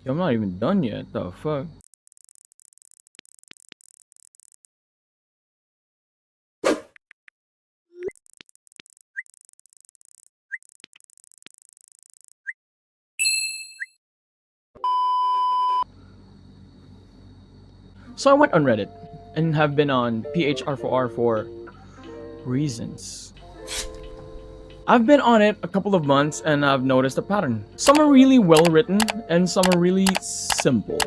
I'm not even done yet. The fuck? So I went on Reddit and have been on PHR4R for reasons. I've been on it a couple of months and I've noticed a pattern. Some are really well written and some are really simple.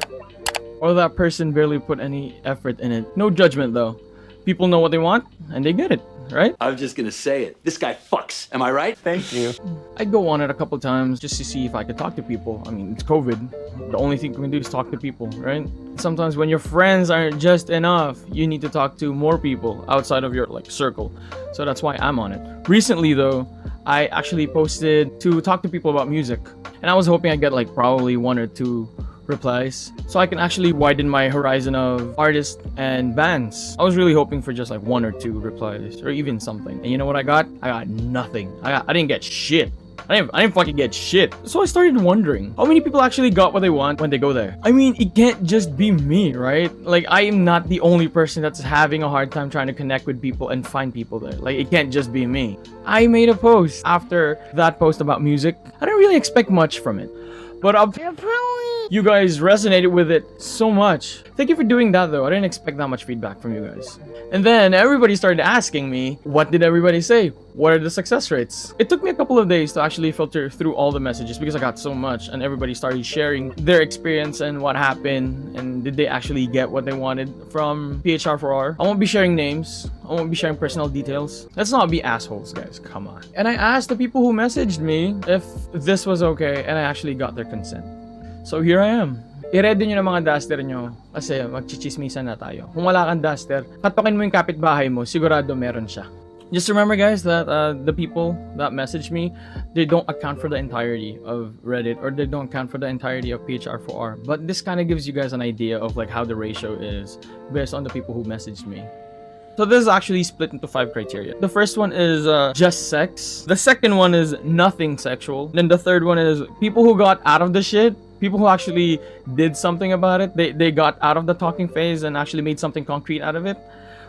Or that person barely put any effort in it. No judgment though. People know what they want and they get it, right? I was just gonna say it. This guy fucks. Am I right? Thank you. I'd go on it a couple times just to see if I could talk to people. I mean, it's COVID. The only thing we can do is talk to people, right? Sometimes when your friends aren't just enough, you need to talk to more people outside of your circle. So that's why I'm on it. Recently though, I actually posted to talk to people about music. And I was hoping I'd get probably 1 or 2 replies so I can actually widen my horizon of artists and bands. I was really hoping for just 1 or 2 replies or even something. And you know what I got? I got nothing. I didn't get shit. I didn't fucking get shit. So I started wondering how many people actually got what they want when they go there. I mean, it can't just be me, right? I am not the only person that's having a hard time trying to connect with people and find people there. It can't just be me. I made a post after that post about music. I didn't really expect much from it. But you guys resonated with it so much. Thank you for doing that though. I didn't expect that much feedback from you guys. And then everybody started asking me, what did everybody say? What are the success rates? It took me a couple of days to actually filter through all the messages because I got so much and everybody started sharing their experience and what happened and did they actually get what they wanted from PHR4R. I won't be sharing names. I won't be sharing personal details. Let's not be assholes, guys. Come on. And I asked the people who messaged me if this was okay and I actually got their consent. So here I am. I-ready nyo na mga duster nyo kasi magchichismisan na tayo. Kung wala kang duster, katokin mo yung kapitbahay mo, sigurado meron siya. Just remember guys that the people that message me, they don't account for the entirety of Reddit or they don't account for the entirety of PHR4R. But this kind of gives you guys an idea of how the ratio is based on the people who messaged me. So this is actually split into 5 criteria. The first one is just sex. The second one is nothing sexual. Then the third one is people who got out of the shit. People who actually did something about it. They got out of the talking phase and actually made something concrete out of it.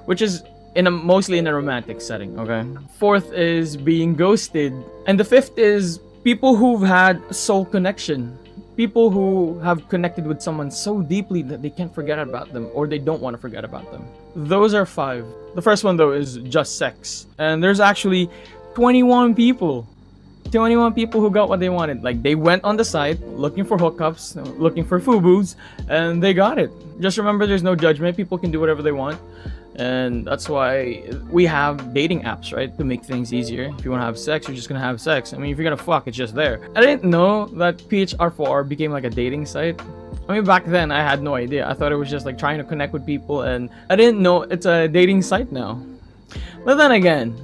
Which is mostly in a romantic setting, okay? Fourth is being ghosted. And the fifth is people who've had soul connection. People who have connected with someone so deeply that they can't forget about them or they don't want to forget about them. Those are 5. The first one though is just sex. And there's actually 21 people. 21 people who got what they wanted. They went on the site looking for hookups, looking for FUBUs, and they got it. Just remember there's no judgment. People can do whatever they want. And that's why we have dating apps, right? To make things easier. If you want to have sex, you're just gonna have sex. I mean, if you're gonna fuck, it's just there. I didn't know that PHR4R became a dating site. I mean, back then, I had no idea. I thought it was just trying to connect with people, and I didn't know it's a dating site now. But then again,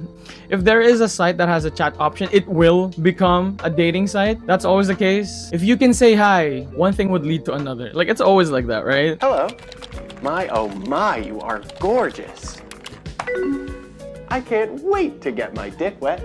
if there is a site that has a chat option, it will become a dating site. That's always the case. If you can say hi, one thing would lead to another. It's always like that, right? Hello. My, oh my, you are gorgeous. I can't wait to get my dick wet.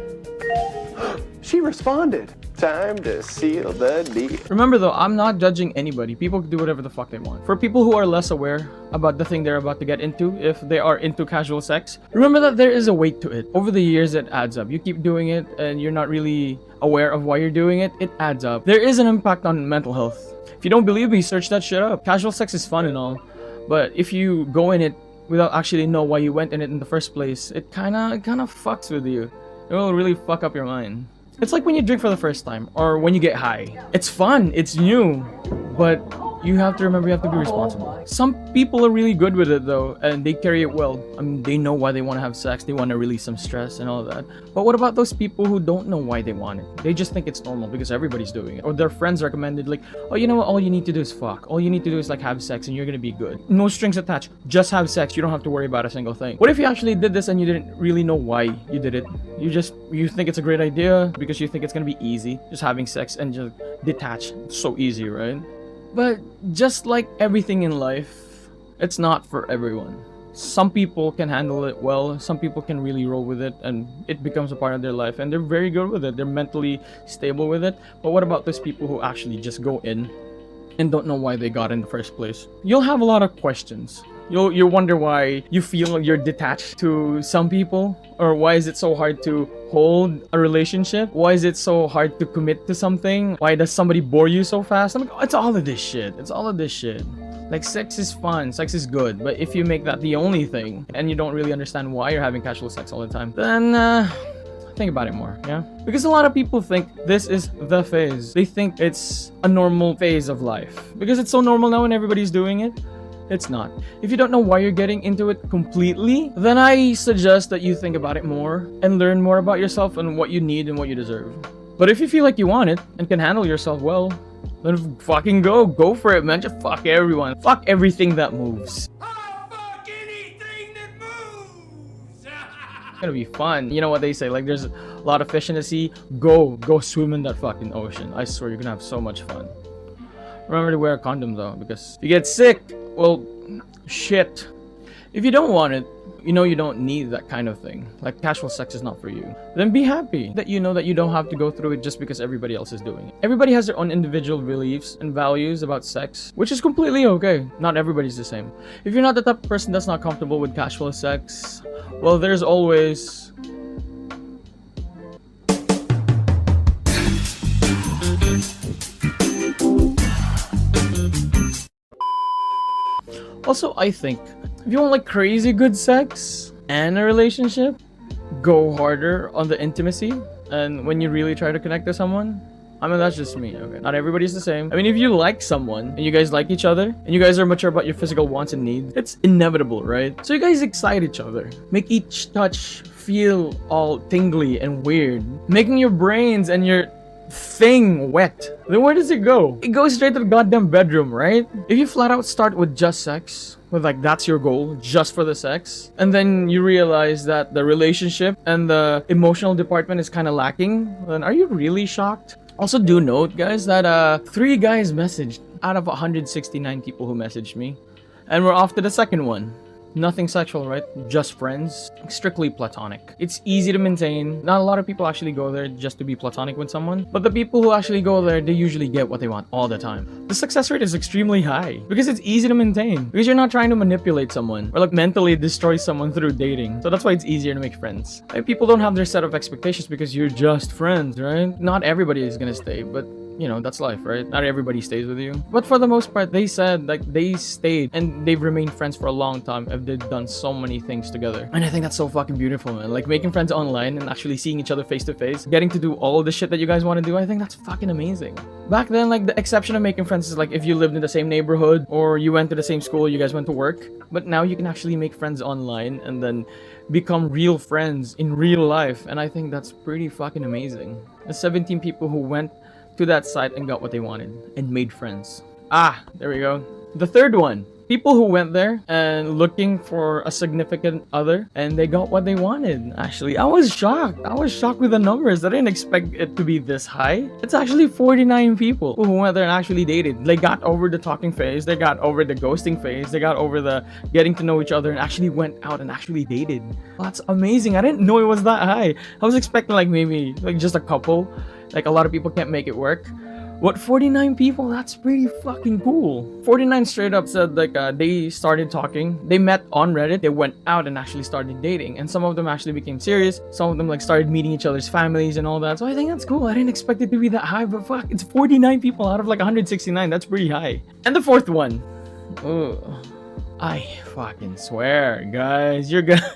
She responded. Time to seal the deal. Remember though, I'm not judging anybody. People can do whatever the fuck they want. For people who are less aware about the thing they're about to get into, if they are into casual sex, remember that there is a weight to it. Over the years, it adds up. You keep doing it and you're not really aware of why you're doing it, it adds up. There is an impact on mental health. If you don't believe me, search that shit up. Casual sex is fun and all, but if you go in it without actually know why you went in it in the first place, it kinda fucks with you. It will really fuck up your mind. It's like when you drink for the first time or when you get high. It's fun, it's new, but you have to remember you have to be responsible. Some people are really good with it though, and they carry it well. I mean, they know why they want to have sex, they want to release some stress and all that. But what about those people who don't know why they want it? They just think it's normal because everybody's doing it. Or their friends recommended oh, you know what, all you need to do is fuck. All you need to do is have sex and you're gonna be good. No strings attached, just have sex, you don't have to worry about a single thing. What if you actually did this and you didn't really know why you did it? You think it's a great idea because you think it's gonna be easy, just having sex and just detach. It's so easy, right? But just like everything in life, it's not for everyone. Some people can handle it well, some people can really roll with it and it becomes a part of their life and they're very good with it, they're mentally stable with it. But what about those people who actually just go in and don't know why they got in the first place. You'll have a lot of questions. You'll wonder why you feel you're detached to some people, or why is it so hard to hold a relationship? Why is it so hard to commit to something? Why does somebody bore you so fast? I'm like, oh, it's all of this shit. It's all of this shit. Like, sex is fun, sex is good, but if you make that the only thing and you don't really understand why you're having casual sex all the time, then think about it more, yeah? Because a lot of people think this is the phase. They think it's a normal phase of life because it's so normal now and everybody's doing it. It's not. If you don't know why you're getting into it completely, then I suggest that you think about it more and learn more about yourself and what you need and what you deserve. But if you feel like you want it and can handle yourself well, then fucking go for it, man. Just fuck everyone. Fuck everything that moves. I'll fuck anything that moves! It's gonna be fun. You know what they say, like there's a lot of fish in the sea. Go swim in that fucking ocean. I swear you're gonna have so much fun. Remember to wear a condom though, because if you get sick, well, shit. If you don't want it, you know you don't need that kind of thing. Like, casual sex is not for you. Then be happy that you know that you don't have to go through it just because everybody else is doing it. Everybody has their own individual beliefs and values about sex, which is completely okay. Not everybody's the same. If you're not the type of person that's not comfortable with casual sex, well, there's always... Also, I think if you want like crazy good sex and a relationship, go harder on the intimacy. And when you really try to connect to someone, I mean, that's just me, okay? Not everybody's the same. I mean, if you like someone and you guys like each other and you guys are mature about your physical wants and needs, it's inevitable, right? So you guys excite each other. Make each touch feel all tingly and weird. Making your brains and your thing wet. Then where does it go? It goes straight to the goddamn bedroom, right? If you flat out start with just sex, with like that's your goal, just for the sex, and then you realize that the relationship and the emotional department is kind of lacking, then are you really shocked? Also, do note, guys, that 3 guys messaged out of 169 people who messaged me, and we're off to the second one. Nothing sexual, right? Just friends. Strictly platonic. It's easy to maintain. Not a lot of people actually go there just to be platonic with someone. But the people who actually go there, they usually get what they want all the time. The success rate is extremely high because it's easy to maintain. Because you're not trying to manipulate someone or like mentally destroy someone through dating. So that's why it's easier to make friends. Like, people don't have their set of expectations because you're just friends, right? Not everybody is gonna stay, but you know, that's life, right? Not everybody stays with you. But for the most part, they said like they stayed and they've remained friends for a long time and they've done so many things together. And I think that's so fucking beautiful, man. Like, making friends online and actually seeing each other face to face, getting to do all the shit that you guys want to do, I think that's fucking amazing. Back then, like, the exception of making friends is like if you lived in the same neighborhood or you went to the same school, you guys went to work. But now you can actually make friends online and then become real friends in real life. And I think that's pretty fucking amazing. The 17 people who went to that site and got what they wanted and made friends. Ah, there we go. The third one. People who went there and looking for a significant other and they got what they wanted. Actually, I was shocked. I was shocked with the numbers. I didn't expect it to be this high. It's actually 49 people who went there and actually dated. They got over the talking phase. They got over the ghosting phase. They got over the getting to know each other and actually went out and actually dated. Well, that's amazing. I didn't know it was that high. I was expecting like maybe like just a couple. Like, a lot of people can't make it work. What, 49 people? That's pretty fucking cool. 49 straight up said like they started talking. They met on Reddit. They went out and actually started dating. And some of them actually became serious. Some of them like started meeting each other's families and all that. So I think that's cool. I didn't expect it to be that high, but fuck, it's 49 people out of like 169. That's pretty high. And the fourth one. Oh, I fucking swear, guys, you're gonna...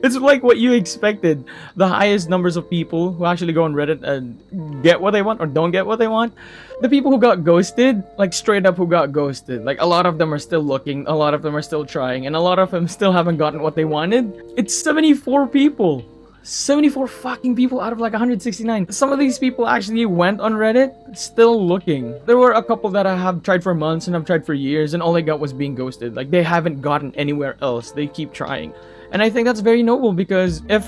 It's like what you expected. The highest numbers of people who actually go on Reddit and get what they want or don't get what they want. The people who got ghosted, like straight up who got ghosted. Like, a lot of them are still looking, a lot of them are still trying, and a lot of them still haven't gotten what they wanted. It's 74 people. 74 fucking people out of like 169. Some of these people actually went on Reddit still looking. There were a couple that I have tried for months and I've tried for years and all they got was being ghosted. Like, they haven't gotten anywhere else. They keep trying. And I think that's very noble because if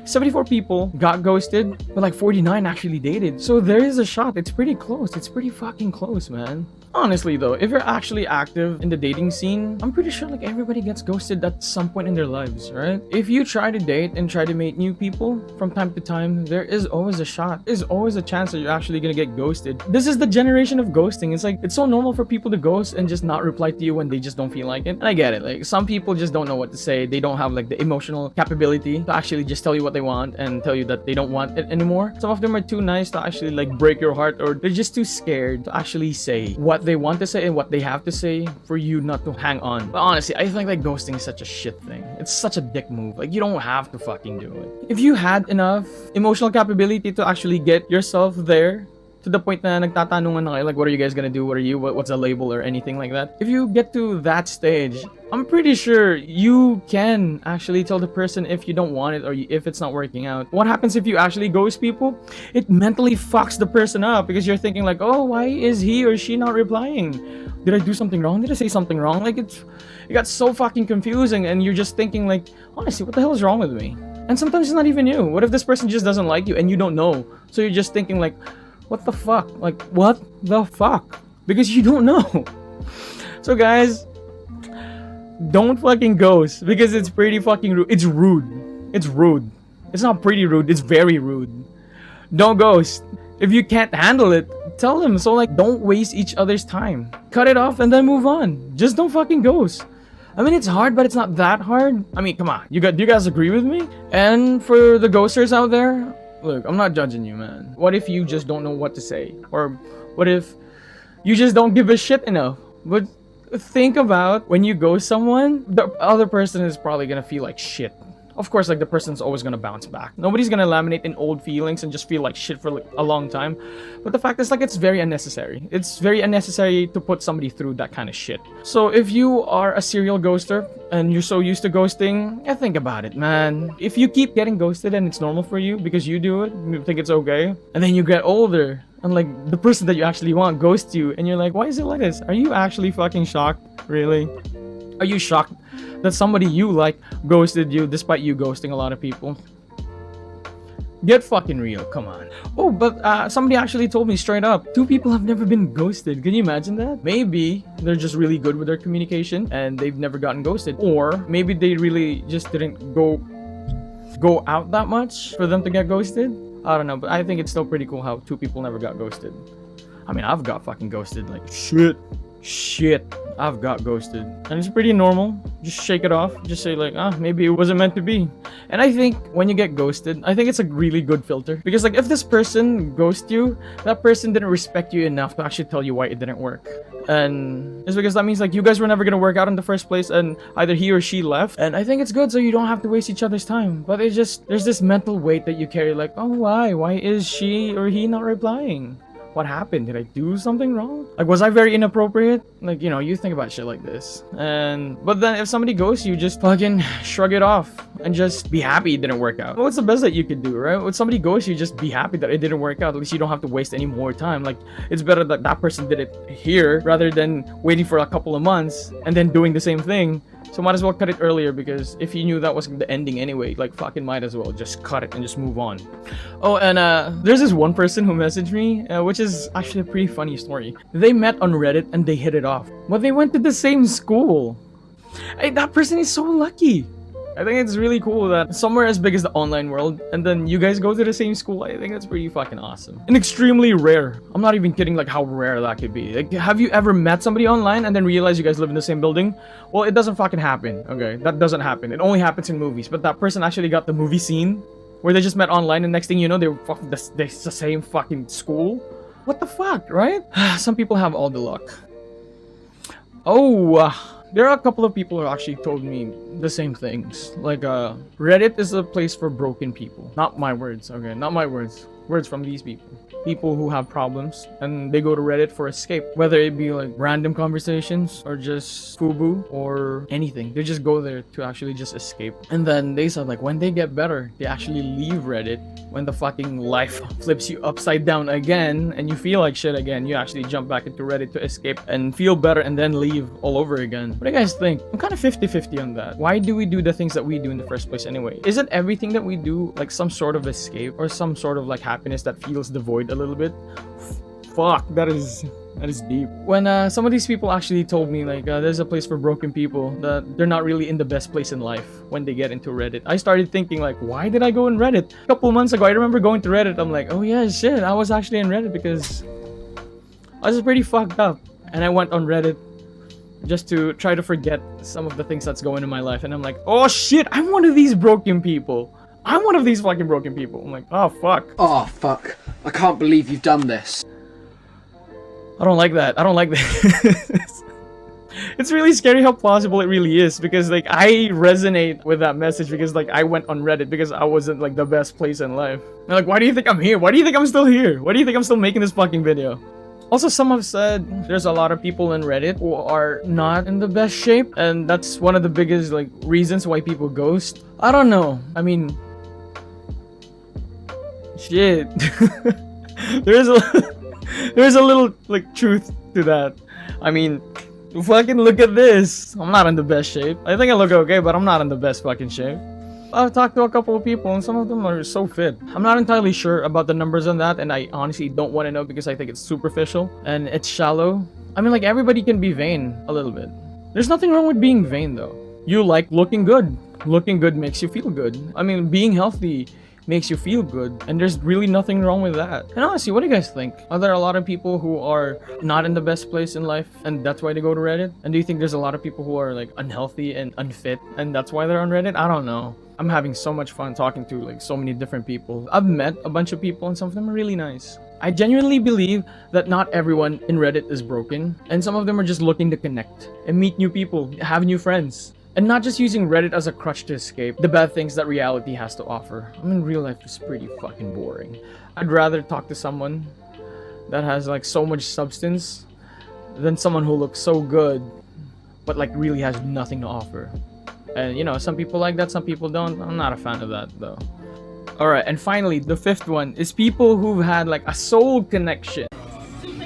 74 people got ghosted, but like 49 actually dated. So there is a shot. It's pretty close. It's pretty fucking close, man. Honestly though, if you're actually active in the dating scene, I'm pretty sure like everybody gets ghosted at some point in their lives, right? If you try to date and try to meet new people from time to time, there is always a shot. There's always a chance that you're actually gonna get ghosted. This is the generation of ghosting. It's like, it's so normal for people to ghost and just not reply to you when they just don't feel like it. And I get it. Like some people just don't know what to say. They don't have like the emotional capability to actually just tell you what they want and tell you that they don't want it anymore. Some of them are too nice to actually like break your heart, or they're just too scared to actually say what they want to say and what they have to say for you not to hang on. But honestly, I think like ghosting is such a shit thing. It's such a dick move. Like you don't have to fucking do it. If you had enough emotional capability to actually get yourself there to the point na nagtatanungan na kayo, like what are you guys gonna do? What are you? What's a label or anything like that? If you get to that stage, I'm pretty sure you can actually tell the person if you don't want it or if it's not working out. What happens if you actually ghost people? It mentally fucks the person up because you're thinking like, oh, why is he or she not replying? Did I do something wrong? Did I say something wrong? Like it got so fucking confusing and you're just thinking like, honestly, what the hell is wrong with me? And sometimes it's not even you. What if this person just doesn't like you and you don't know? So you're just thinking like, what the fuck? Like, what the fuck? Because you don't know. So guys, don't fucking ghost because it's pretty fucking rude. It's rude. It's rude. It's not pretty rude. It's very rude. Don't ghost. If you can't handle it, tell them. So like, don't waste each other's time. Cut it off and then move on. Just don't fucking ghost. I mean, it's hard, but it's not that hard. I mean, come on. Do you guys agree with me? And for the ghosters out there, look, I'm not judging you, man. What if you just don't know what to say? Or what if you just don't give a shit enough? But think about when you ghost someone, the other person is probably gonna feel like shit. Of course, like the person's always gonna bounce back. Nobody's gonna laminate in old feelings and just feel like shit for like a long time. But the fact is like it's very unnecessary. It's very unnecessary to put somebody through that kind of shit. So if you are a serial ghoster and you're so used to ghosting, yeah, think about it, man. If you keep getting ghosted and it's normal for you because you do it, you think it's okay, and then you get older and like the person that you actually want ghosts you and you're like, why is it like this? Are you actually fucking shocked? Really? Are you shocked that somebody you like ghosted you despite you ghosting a lot of people? Get fucking real, come on. Oh, but somebody actually told me straight up, 2 people have never been ghosted. Can you imagine that? Maybe they're just really good with their communication and they've never gotten ghosted. Or maybe they really just didn't go out that much for them to get ghosted. I don't know, but I think it's still pretty cool how 2 people never got ghosted. I mean, I've got fucking ghosted like shit. I've got ghosted and it's pretty normal. Just shake it off. Just say like, maybe it wasn't meant to be. And I think when you get ghosted, I think it's a really good filter because like if this person ghosts you, that person didn't respect you enough to actually tell you why it didn't work. And it's because that means like you guys were never gonna work out in the first place and either he or she left. And I think it's good so you don't have to waste each other's time. But it's just, there's this mental weight that you carry like, oh, why is she or he not replying? What happened? Did I do something wrong? Like, was I very inappropriate? Like, you know, you think about shit like this. But then if somebody ghosts you, just fucking shrug it off and just be happy it didn't work out. What's the best that you could do, right? When somebody ghosts you, just be happy that it didn't work out. At least you don't have to waste any more time. Like, it's better that that person did it here rather than waiting for a couple of months and then doing the same thing. So might as well cut it earlier because if you knew that was the ending anyway, like fucking might as well just cut it and just move on. Oh, and there's this one person who messaged me, which is actually a pretty funny story. They met on Reddit and they hit it off. But they went to the same school. Hey, that person is so lucky. I think it's really cool that somewhere as big as the online world and then you guys go to the same school. I think that's pretty fucking awesome and extremely rare. I'm not even kidding like how rare that could be. Like, have you ever met somebody online and then realize you guys live in the same building? Well, it doesn't fucking happen. Okay, that doesn't happen. It only happens in movies. But that person actually got the movie scene where they just met online and next thing you know they were fucking the same fucking school. What the fuck, right? Some people have all the luck. Oh, there are a couple of people who actually told me the same things. Like, Reddit is a place for broken people. Not my words, okay? Not my words. words from these people. People who have problems and they go to Reddit for escape, whether it be like random conversations or just FUBU or anything. They just go there to actually just escape. And then they said like when they get better, they actually leave Reddit. When the fucking life flips you upside down again and you feel like shit again, you actually jump back into Reddit to escape and feel better and then leave all over again. What do you guys think? I'm kind of 50-50 on that. Why do we do the things that we do in the first place anyway? Isn't everything that we do like some sort of escape or some sort of like happiness that feels the void a little bit? Fuck, that is deep. When some of these people actually told me like there's a place for broken people, that they're not really in the best place in life when they get into Reddit, I started thinking like, why did I go in Reddit? A couple months ago, I remember going to Reddit. I'm like, oh yeah, shit, I was actually in Reddit because I was pretty fucked up, and I went on Reddit just to try to forget some of the things that's going in my life. And I'm like, oh shit, I'm one of these broken people. I'm one of these fucking broken people. I'm like, oh fuck. Oh fuck. I can't believe you've done this. I don't like that. I don't like that. It's really scary how plausible it really is, because like I resonate with that message, because like I went on Reddit because I wasn't like the best place in life. And like, why do you think I'm here? Why do you think I'm still here? Why do you think I'm still making this fucking video? Also, some have said there's a lot of people in Reddit who are not in the best shape, and that's one of the biggest like reasons why people ghost. I don't know. I mean, shit. there's a little like truth to that. I mean, fucking look at this. I'm not in the best shape. I think I look okay, but I'm not in the best fucking shape. I've talked to a couple of people and some of them are so fit. I'm not entirely sure about the numbers on that, and I honestly don't want to know because I think it's superficial and it's shallow. I mean, like, everybody can be vain a little bit. There's nothing wrong with being vain though. You like looking good. Looking good makes you feel good. I mean, being healthy makes you feel good, and there's really nothing wrong with that. And honestly, what do you guys think? Are there a lot of people who are not in the best place in life and that's why they go to Reddit? And do you think there's a lot of people who are like unhealthy and unfit and that's why they're on Reddit? I don't know. I'm having so much fun talking to like so many different people. I've met a bunch of people and some of them are really nice. I genuinely believe that not everyone in Reddit is broken, and some of them are just looking to connect and meet new people, have new friends. And not just using Reddit as a crutch to escape the bad things that reality has to offer. I mean, real life is pretty fucking boring. I'd rather talk to someone that has like so much substance than someone who looks so good but like really has nothing to offer. And you know, some people like that, some people don't. I'm not a fan of that though. Alright, and finally, the fifth one is people who've had like a soul connection.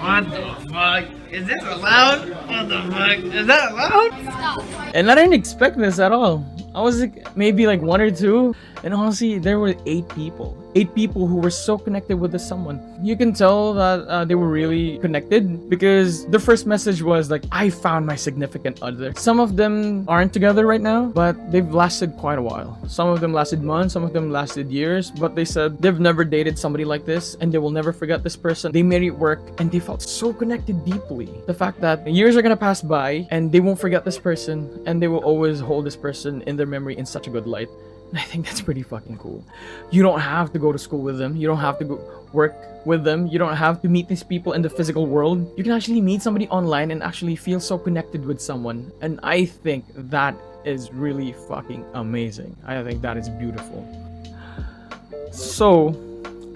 What the fuck? Is this allowed? What the fuck? Is that allowed? And I didn't expect this at all. I was like, maybe like one or two. And honestly, there were 8 people. 8 people who were so connected with this someone. You can tell that they were really connected because the first message was like, I found my significant other. Some of them aren't together right now, but they've lasted quite a while. Some of them lasted months, some of them lasted years, but they said they've never dated somebody like this and they will never forget this person. They made it work and they felt so connected deeply. The fact that years are gonna pass by and they won't forget this person and they will always hold this person in their memory in such a good light. I think that's pretty fucking cool. You don't have to go to school with them. You don't have to go work with them. You don't have to meet these people in the physical world. You can actually meet somebody online and actually feel so connected with someone. And I think that is really fucking amazing. I think that is beautiful. So,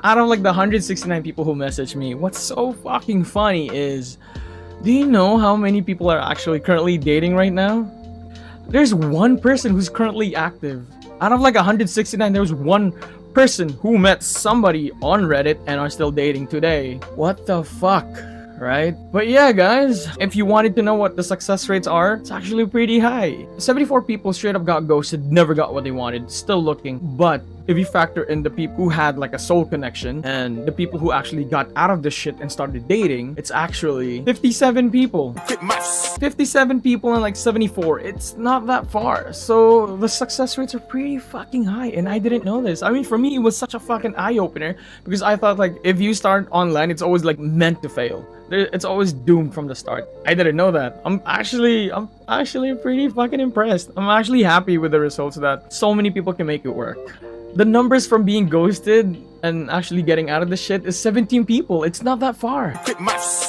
out of like the 169 people who messaged me, what's so fucking funny is, do you know how many people are actually currently dating right now? There's one person who's currently active. Out of like 169, there was one person who met somebody on Reddit and are still dating today. What the fuck, right? But yeah, guys, if you wanted to know what the success rates are, it's actually pretty high. 74 people straight up got ghosted, never got what they wanted, still looking. But if you factor in the people who had like a soul connection and the people who actually got out of this shit and started dating, it's actually 57 people. 57 people and like 74. It's not that far. So the success rates are pretty fucking high, and I didn't know this. I mean, for me, it was such a fucking eye-opener because I thought like if you start online, it's always like meant to fail. It's always doomed from the start. I didn't know that. I'm actually pretty fucking impressed. I'm actually happy with the results that so many people can make it work. The numbers from being ghosted and actually getting out of the shit is 17 people. It's not that far.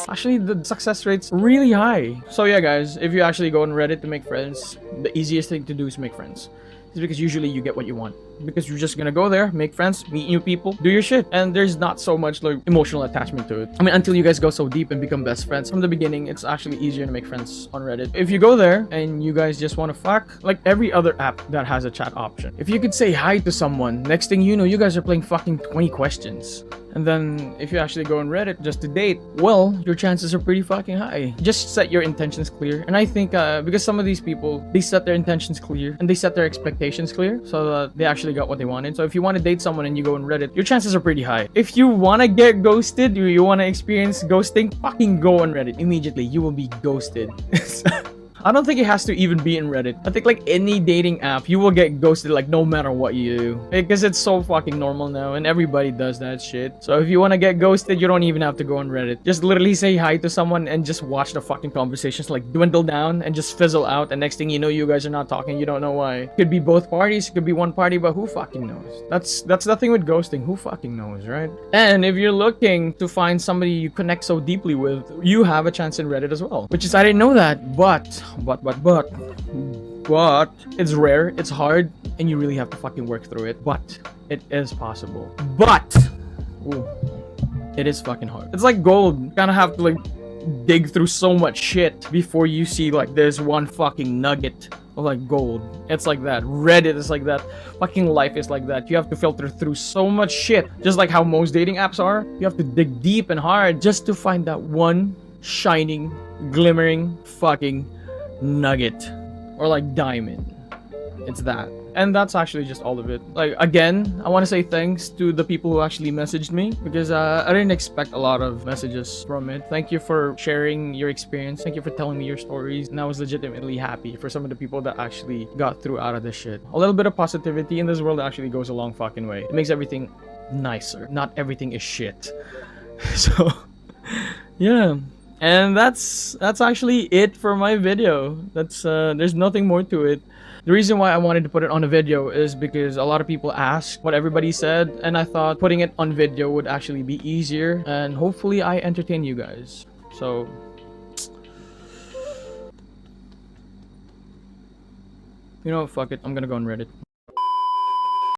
Actually, the success rate's really high. So yeah, guys, if you actually go on Reddit to make friends, the easiest thing to do is make friends. is because usually you get what you want. Because you're just gonna go there, make friends, meet new people, do your shit, and there's not so much like emotional attachment to it. I mean, until you guys go so deep and become best friends. From the beginning, it's actually easier to make friends on Reddit. If you go there and you guys just want to fuck, like every other app that has a chat option, if you could say hi to someone, next thing you know, you guys are playing fucking 20 questions. And then if you actually go on Reddit just to date, well, your chances are pretty fucking high. Just set your intentions clear. And I think because some of these people, they set their intentions clear and they set their expectations clear so that they actually got what they wanted. So if you want to date someone and you go on Reddit, your chances are pretty high. If you want to get ghosted, you want to experience ghosting, fucking go on Reddit immediately. You will be ghosted. I don't think it has to even be in Reddit. I think like any dating app, you will get ghosted like no matter what you do. Because it's so fucking normal now and everybody does that shit. So if you want to get ghosted, you don't even have to go on Reddit. Just literally say hi to someone and just watch the fucking conversations like dwindle down and just fizzle out. And next thing you know, you guys are not talking. You don't know why. Could be both parties. Could be one party, but who fucking knows? That's the thing with ghosting. Who fucking knows, right? And if you're looking to find somebody you connect so deeply with, you have a chance in Reddit as well. Which is, I didn't know that, but it's rare, it's hard, and you really have to fucking work through it. But it is possible. But ooh, it is fucking hard. It's like gold. You kind of have to like dig through so much shit before you see like this one fucking nugget of like gold. It's like that. Reddit is like that. Fucking life is like that. You have to filter through so much shit. Just like how most dating apps are. You have to dig deep and hard just to find that one shining, glimmering fucking nugget or like diamond. It's that. And that's actually just all of it. Like, again, I want to say thanks to the people who actually messaged me because I didn't expect a lot of messages from it. Thank you for sharing your experience. Thank you for telling me your stories. And I was legitimately happy for some of the people that actually got through out of this shit. A little bit of positivity in this world actually goes a long fucking way. It makes everything nicer. Not everything is shit. So, yeah. And that's actually it for my video. There's nothing more to it. The reason why I wanted to put it on a video is because a lot of people ask what everybody said, and I thought putting it on video would actually be easier, and hopefully I entertain you guys. So, you know, fuck it. I'm gonna go on Reddit.